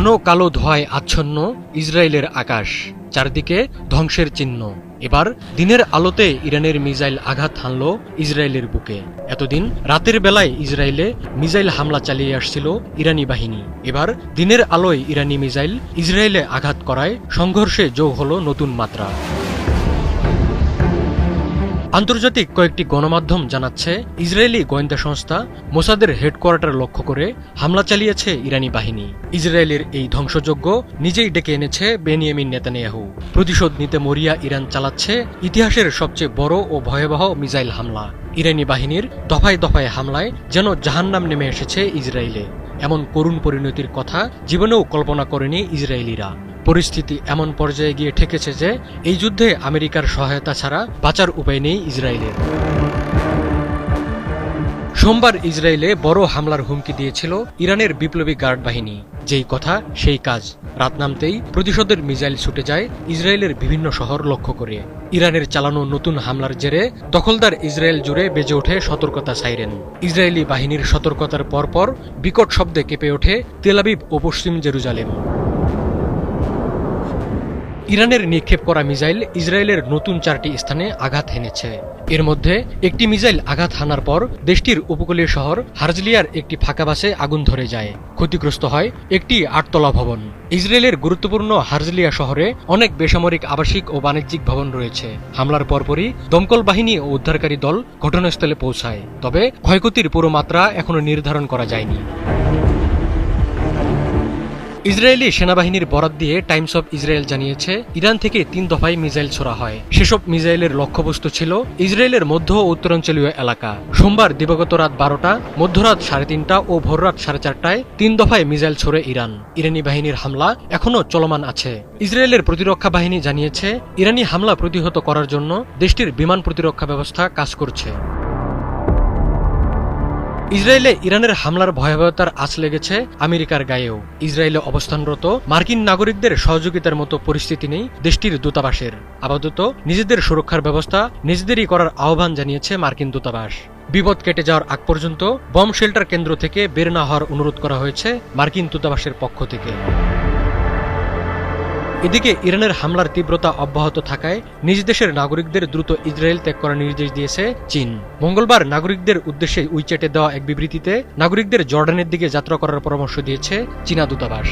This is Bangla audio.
ঘন কালো ধোঁয়ায় আচ্ছন্ন ইসরায়েলের আকাশ, চারদিকে ধ্বংসের চিহ্ন। এবার দিনের আলোতে ইরানের মিসাইল আঘাত হানল ইসরায়েলের বুকে। এতদিন রাতের বেলায় ইসরায়েলে মিসাইল হামলা চালিয়ে আসছিল ইরানি বাহিনী। এবার দিনের আলোয় ইরানি মিসাইল ইসরায়েলে আঘাত করায় সংঘর্ষে যোগ হল নতুন মাত্রা। আন্তর্জাতিক কয়েকটি গণমাধ্যম জানাচ্ছে, ইসরায়েলি গোয়েন্দা সংস্থা মোসাদের হেডকোয়ার্টার লক্ষ্য করে হামলা চালিয়েছে ইরানি বাহিনী। ইসরায়েলের এই ধ্বংসযজ্ঞ নিজেই ডেকে এনেছে বেনিয়ামিন নেতানিয়াহু। প্রতিশোধ নিতে মরিয়া ইরান চালাচ্ছে ইতিহাসের সবচেয়ে বড় ও ভয়াবহ মিসাইল হামলা। ইরানি বাহিনীর দফায় দফায় হামলায় যেন জাহান্নাম নেমে এসেছে ইসরায়েলে। এমন করুণ পরিণতির কথা জীবনেও কল্পনা করেনি ইসরায়েলিরা। পরিস্থিতি এমন পর্যায়ে গিয়ে ঠেকেছে যে এই যুদ্ধে আমেরিকার সহায়তা ছাড়া বাঁচার উপায় নেই ইসরায়েলের। সোমবার ইসরায়েলে বড় হামলার হুমকি দিয়েছিল ইরানের বিপ্লবী গার্ড বাহিনী। যেই কথা সেই কাজ। রাত নামতেই প্রতিশোধের মিসাইল ছুটে যায় ইসরায়েলের বিভিন্ন শহর লক্ষ্য করে। ইরানের চালানো নতুন হামলার জেরে দখলদার ইসরায়েল জুড়ে বেজে ওঠে সতর্কতা সাইরেন। ইসরায়েলি বাহিনীর সতর্কতার পরপর বিকট শব্দে কেঁপে ওঠে তেল আবিব ও পশ্চিম জেরুজালেম। ইরানের নিক্ষেপ করা মিসাইল ইসরায়েলের নতুন 4টি স্থানে আঘাত হেনেছে। এর মধ্যে একটি মিসাইল আঘাত হানার পর দেশটির উপকূলীয় শহর হারজলিয়ার একটি ফাঁকা বাসে আগুন ধরে যায়। ক্ষতিগ্রস্ত হয় একটি 8তলা ভবন। ইসরায়েলের গুরুত্বপূর্ণ হারজলিয়া শহরে অনেক বেসামরিক আবাসিক ও বাণিজ্যিক ভবন রয়েছে। হামলার পরপরই দমকল বাহিনী ও উদ্ধারকারী দল ঘটনাস্থলে পৌঁছায়। তবে ক্ষয়ক্ষতির পুরো মাত্রা এখনো নির্ধারণ করা যায়নি। ইসরায়েলি সেনাবাহিনীর বরাত দিয়ে টাইমস অফ ইসরায়েল জানিয়েছে, ইরান থেকে 3 দফায় মিসাইল ছোড়া হয়। সেসব মিসাইলের লক্ষ্যবস্তু ছিল ইসরায়েলের মধ্য ও উত্তরাঞ্চলীয় এলাকা। সোমবার দিবাগত রাত 12টা, মধ্যরাত 3:30টা ও ভোররাত 4:30টায় 3 দফায় মিসাইল ছোড়ে ইরান। ইরানি বাহিনীর হামলা এখনও চলমান আছে। ইসরায়েলের প্রতিরক্ষা বাহিনী জানিয়েছে, ইরানি হামলা প্রতিহত করার জন্য দেশটির বিমান প্রতিরক্ষা ব্যবস্থা কাজ করছে। ইসরায়েলে ইরানের হামলার ভয়াবহতার আঁচ লেগেছে আমেরিকার গায়েও। ইসরায়েলে অবস্থানরত মার্কিন নাগরিকদের সহযোগিতার মতো পরিস্থিতি নেই দেশটির দূতাবাসের। আপাতত নিজেদের সুরক্ষার ব্যবস্থা নিজেদেরই করার আহ্বান জানিয়েছে মার্কিন দূতাবাস। বিপদ কেটে যাওয়ার আগ পর্যন্ত বম শেল্টার কেন্দ্র থেকে বের না হওয়ার অনুরোধ করা হয়েছে মার্কিন দূতাবাসের পক্ষ থেকে। এদিকে ইরানের হামলার তীব্রতা অব্যাহত থাকায় নিজ দেশের নাগরিকদের দ্রুত ইসরায়েল ত্যাগ করার নির্দেশ দিয়েছে চীন। মঙ্গলবার নাগরিকদের উদ্দেশ্যে উইচ্যাটে দেওয়া এক বিবৃতিতে নাগরিকদের জর্ডানের দিকে যাত্রা করার পরামর্শ দিয়েছে চীনা দূতাবাস।